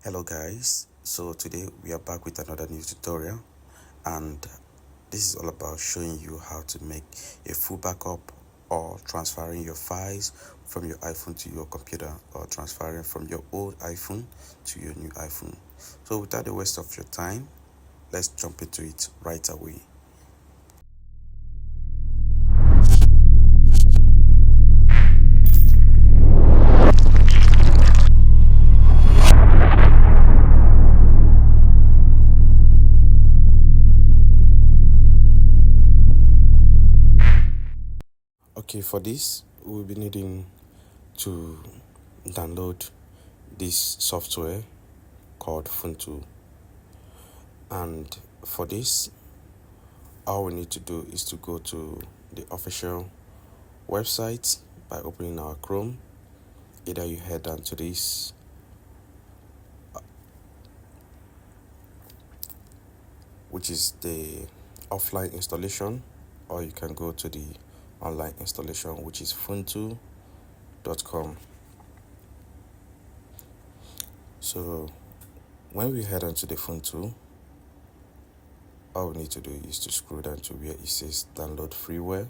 Hello guys, so today we are back with another new tutorial, and this is all about showing you how to make a full backup or transferring your files from your iPhone to your computer, or transferring from your old iPhone to your new iPhone. So without a waste of your time, let's jump into it right away. Okay, for this we'll be needing to download this software called fonetool, and for this all we need to do is to go to the official website by opening our Chrome. Either you head down to this which is the offline installation, or you can go to the online installation, which is fonetool.com. So when we head onto the fonetool, all we need to do is to scroll down to where it says download freeware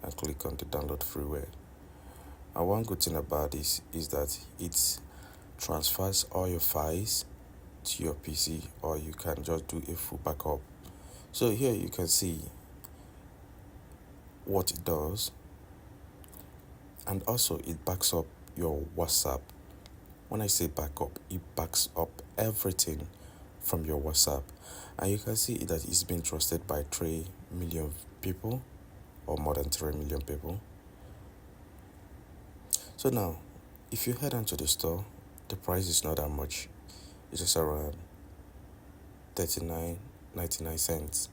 and click on the download freeware. And one good thing about this is that it transfers all your files to your PC, or you can just do a full backup. So here you can see what it does, and also it backs up your WhatsApp. When I say backup, it backs up everything from your WhatsApp, and you can see that it's been trusted by 3 million people, or more than 3 million people. So now if you head onto the store, the price is not that much. It's just around 39.99,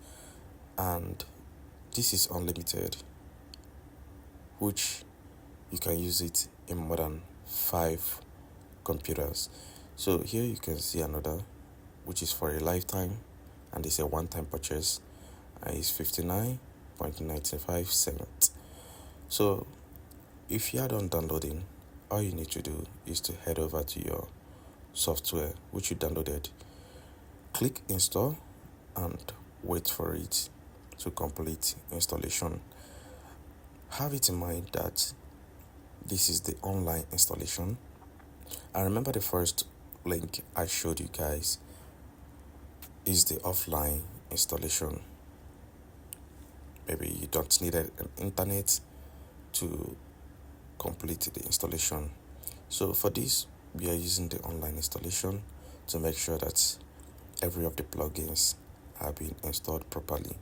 and this is unlimited, which you can use it in more than 5 computers. So here you can see another, which is for a lifetime, and it's a one-time purchase, and it's 59.95 cents. So if you are done downloading, all you need to do is to head over to your software which you downloaded, click install, and wait for it to complete installation. Have it in mind that this is the online installation. I remember the first link I showed you guys is the offline installation. Maybe you don't need an internet to complete the installation. So for this, we are using the online installation to make sure that every of the plugins are being installed properly.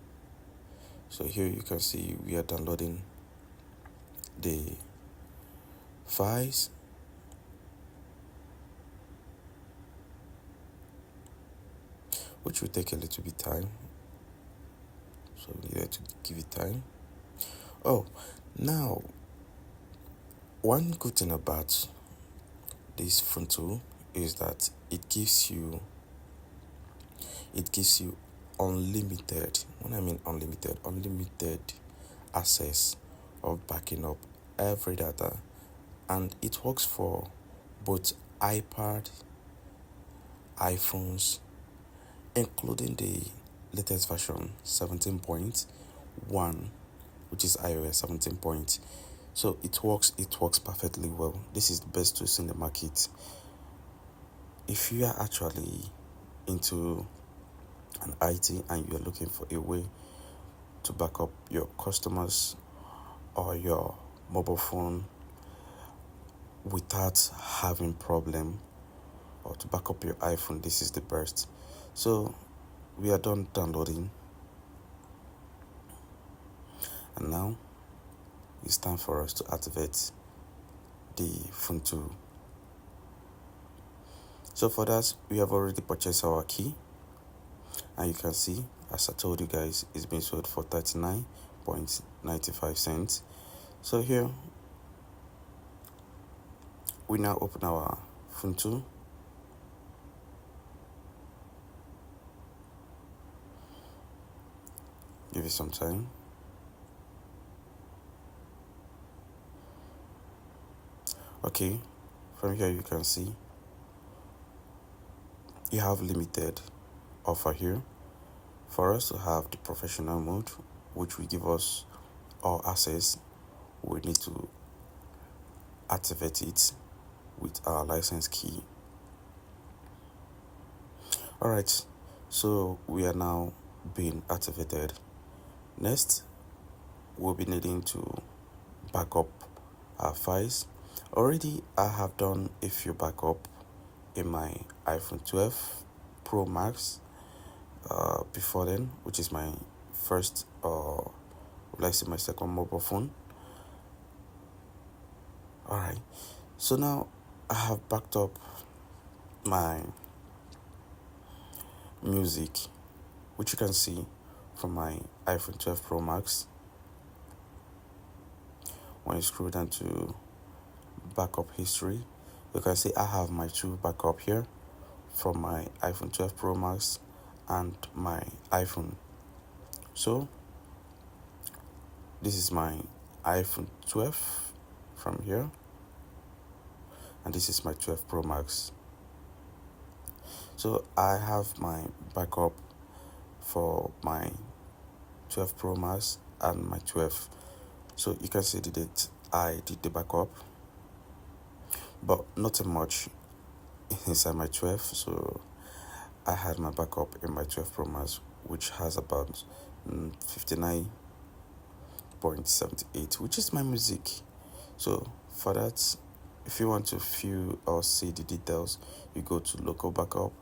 So here you can see we are downloading the files, which will take a little bit time, so we need to give it time. Oh, now one good thing about this fonetool is that it gives you unlimited, when I mean unlimited access of backing up every data, and it works for both iPad, iPhones, including the latest version 17.1, which is iOS 17. So it works perfectly well. This is the best tools in the market. If you are actually into an IT and you are looking for a way to back up your customers or your mobile phone without having problem, or to back up your iPhone, this is the best. So we are done downloading, and now it's time for us to activate the fonetool. So for that, we have already purchased our key, and you can see, as I told you guys, it's been sold for 39.95 cents. So here we now open our fonetool. Give it some time. Okay, from here you can see you have limited offer here. For us to have the professional mode, which will give us all access, we need to activate it with our license key. Alright, so we are now being activated. Next, we'll be needing to back up our files. Already, I have done a few backup in my iPhone 12 Pro Max before then, which is my first, let's say my second mobile phone. Alright, so now I have backed up my music, which you can see from my iPhone 12 Pro Max. When you scroll down to backup history, you can see I have my two backup here from my iPhone 12 Pro Max and my iPhone. So this is my iPhone 12 from here, and this is my 12 Pro Max. So I have my backup for my 12 Pro Max and my 12. So you can see the date I did the backup, but not much inside my 12. So I had my backup in my 12 Pro Max, which has about 59.78, which is my music. So for that, if you want to view or see the details, you go to local backup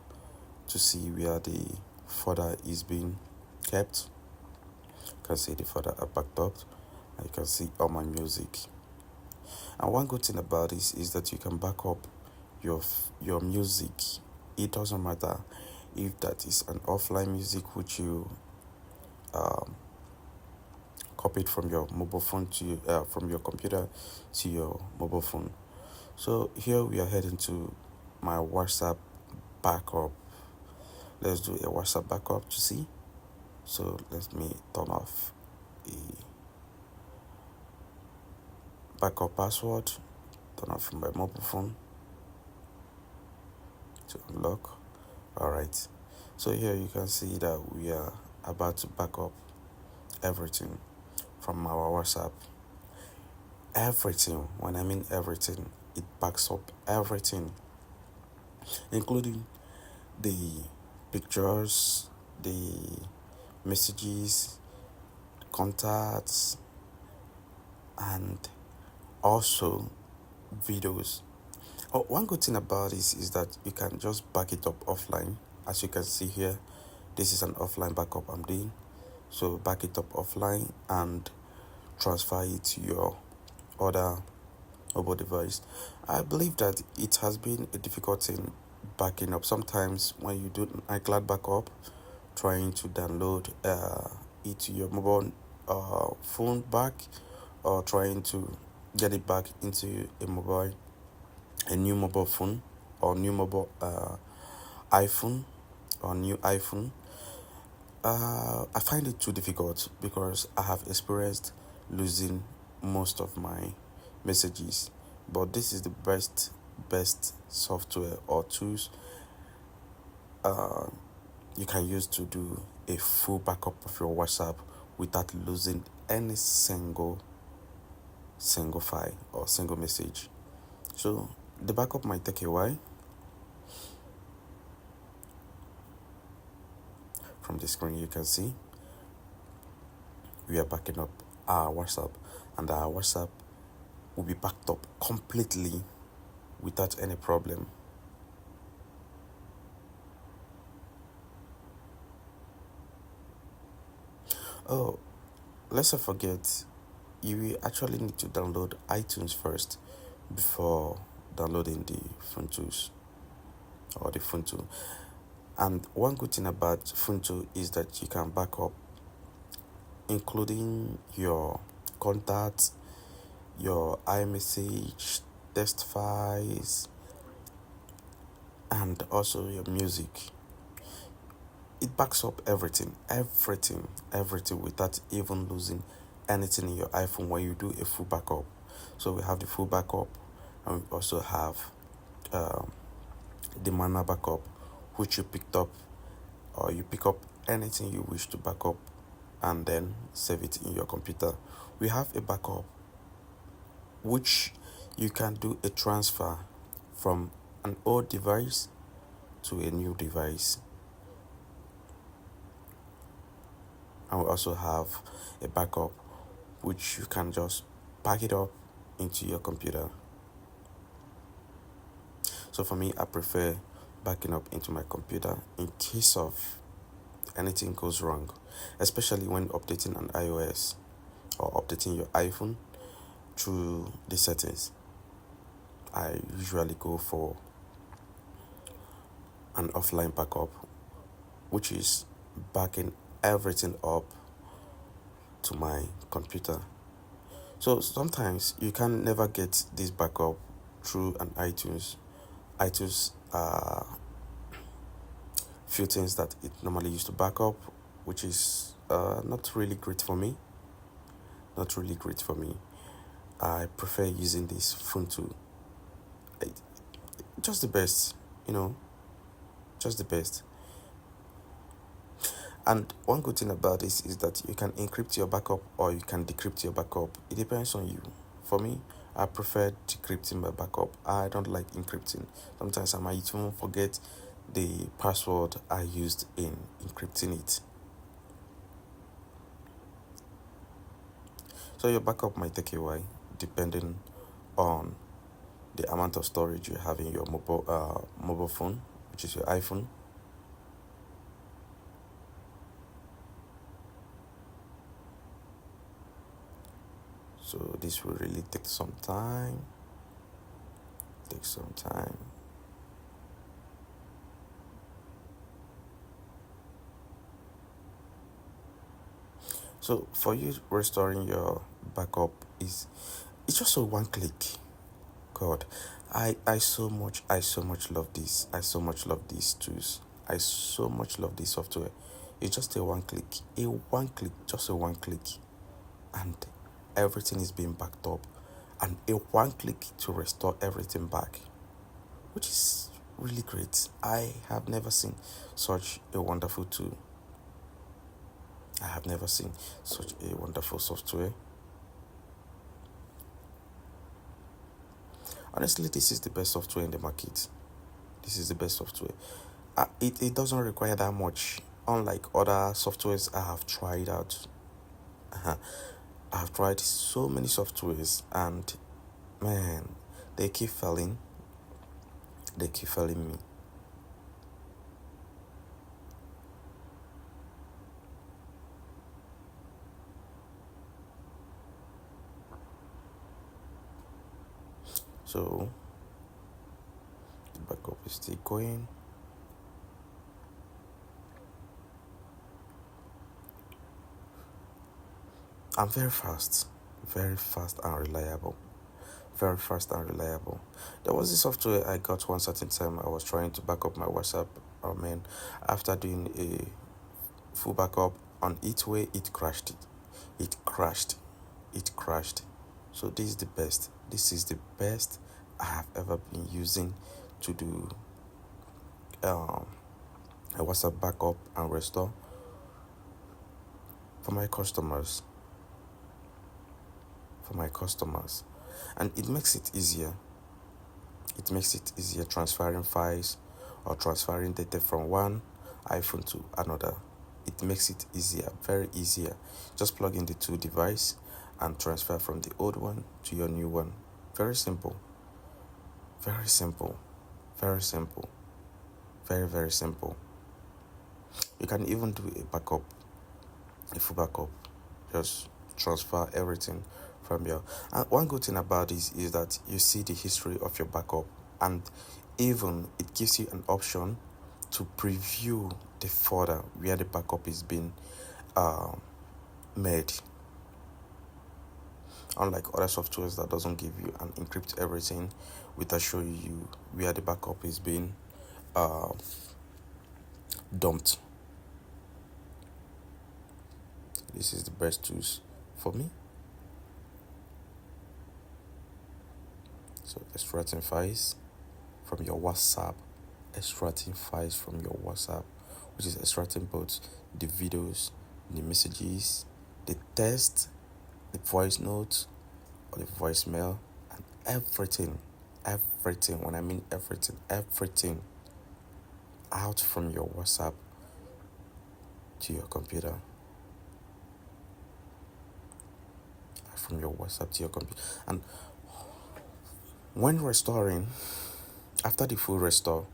to see where the folder is being kept. You can see the folder are backed up, and you can see all my music. And one good thing about this is that you can back up your music. It doesn't matter if that is an offline music which you copied from your mobile phone to from your computer to your mobile phone. So here we are heading to my WhatsApp backup. Let's do a WhatsApp backup to see. So let me turn off the backup password, turn off from my mobile phone to unlock. Alright, so here you can see that we are about to back up everything from our WhatsApp. Everything, when I mean everything, it backs up everything, including the pictures, the messages, contacts, and also videos. Oh, one good thing about this is that you can just back it up offline. As you can see here, this is an offline backup I'm doing. So back it up offline and transfer it to your other mobile device. I believe that it has been a difficult thing backing up. Sometimes when you do an iCloud backup, trying to download it to your mobile phone back, or trying to get it back into a new mobile phone or new mobile iPhone or new iPhone, I find it too difficult because I have experienced losing most of my messages. But this is the best software or tools you can use to do a full backup of your WhatsApp without losing any single file or single message. So the backup might take a while. From the screen you can see we are backing up our WhatsApp, and our WhatsApp will be backed up completely without any problem. Oh, let's not forget, you will actually need to download iTunes first before downloading the fonetools or the fonetool. And one good thing about fonetool is that you can back up including your contacts, your iMessage, text files, and also your music. It backs up everything without even losing anything in your iPhone when you do a full backup. So we have the full backup, and we also have the manual backup, which you picked up, or you pick up anything you wish to back up and then save it in your computer. We have a backup which you can do a transfer from an old device to a new device. And we also have a backup which you can just pack it up into your computer. So for me, I prefer backing up into my computer in case of anything goes wrong, especially when updating an iOS or updating your iPhone through the settings. I usually go for an offline backup, which is backing everything up to my computer. So sometimes you can never get this backup through an iTunes. iTunes few things that it normally used to back up, which is not really great for me. Not really great for me. I prefer using this fonetool. Just the best, just the best. And one good thing about this is that you can encrypt your backup or you can decrypt your backup. It depends on you. For me, I prefer decrypting my backup. I don't like encrypting. Sometimes I might even forget the password I used in encrypting it. So your backup might take a while depending on the amount of storage you have in your mobile phone, which is your iPhone. So this will really take some time. Take some time. So for you, restoring your backup it's just a one click. God, I so much love this. I so much love these tools. I so much love this software. It's just a one click, just a one click, and everything is being backed up, and a one click to restore everything back, which is really great. I have never seen such a wonderful tool. I have never seen such a wonderful software. Honestly, this is the best software in the market. This is the best software. It doesn't require that much, unlike other softwares I have tried out. I have tried so many softwares, and man, they keep failing. They keep failing me. So the backup is still going. I'm very fast and reliable. Very fast and reliable. There was this software I got one certain time. I was trying to back up my WhatsApp. Oh man, after doing a full backup on its way, it crashed. It crashed. It crashed. So this is the best. This is the best I have ever been using to do a WhatsApp backup and restore for my customers. And it makes it easier. It makes it easier transferring files or transferring data from one iPhone to another. It makes it easier, very easier. Just plug in the two devices and transfer from the old one to your new one. Very simple. Very simple. Very simple. Very, very simple. You can even do a backup, a full backup. Just transfer everything from your. And one good thing about this is that you see the history of your backup, and even it gives you an option to preview the folder where the backup is being made. Unlike other softwares that doesn't give you and encrypt everything without showing you where the backup is being dumped. This is the best tools for me. So extracting files from your WhatsApp extracting files from your WhatsApp, which is extracting both the videos, the messages, the text, the voice notes, or the voicemail, and everything. Everything, when I mean everything out from your WhatsApp to your computer. From your WhatsApp to your computer. And when restoring, after the full restore,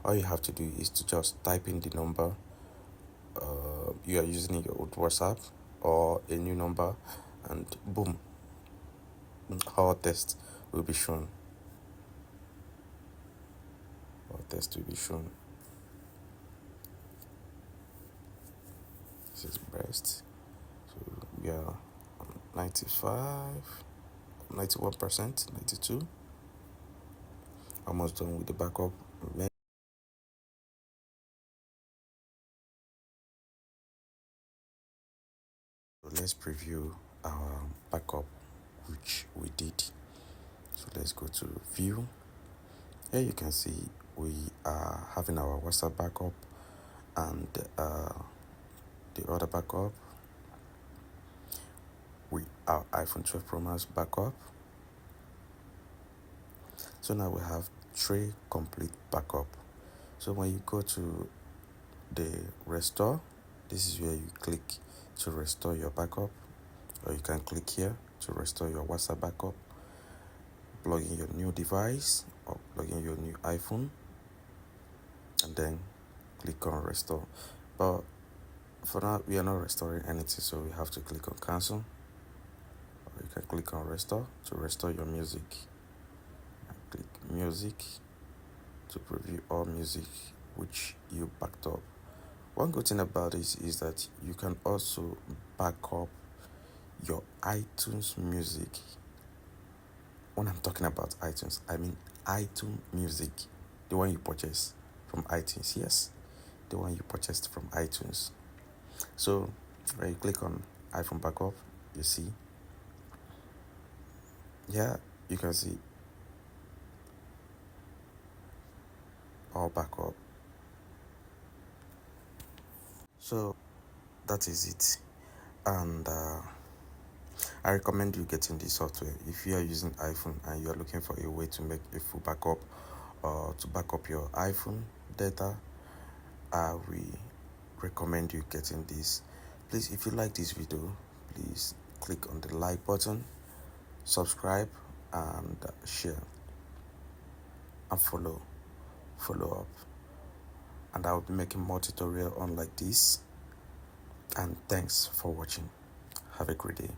all you have to do is to just type in the number you are using in your old WhatsApp or a new number, and boom, our test will be shown. Our test will be shown. This is breast. So we are 95, 91%, 92. Almost done with the backup. Let's preview our backup, which we did. So let's go to view. Here you can see we are having our WhatsApp backup and the other backup. We our iPhone 12 Pro Max backup. So now we have 3 complete backup. So when you go to the restore, this is where you click to restore your backup, or you can click here to restore your WhatsApp backup, plug in your new device or plug in your new iPhone, and then click on restore. But for now we are not restoring anything, so we have to click on cancel, or you can click on restore to restore your music. Click music to preview all music which you backed up. One good thing about this is that you can also back up your iTunes music. When I'm talking about iTunes, I mean iTunes music, the one you purchase from iTunes. Yes, the one you purchased from iTunes. So when you click on iPhone backup, you see, you can see all backup. So that is it, and I recommend you getting this software if you are using iPhone and you are looking for a way to make a full backup or to back up your iPhone data. I will recommend you getting this. Please, if you like this video, please click on the like button, subscribe, and share, and follow up. And I will be making more tutorial on like this. And thanks for watching. Have a great day.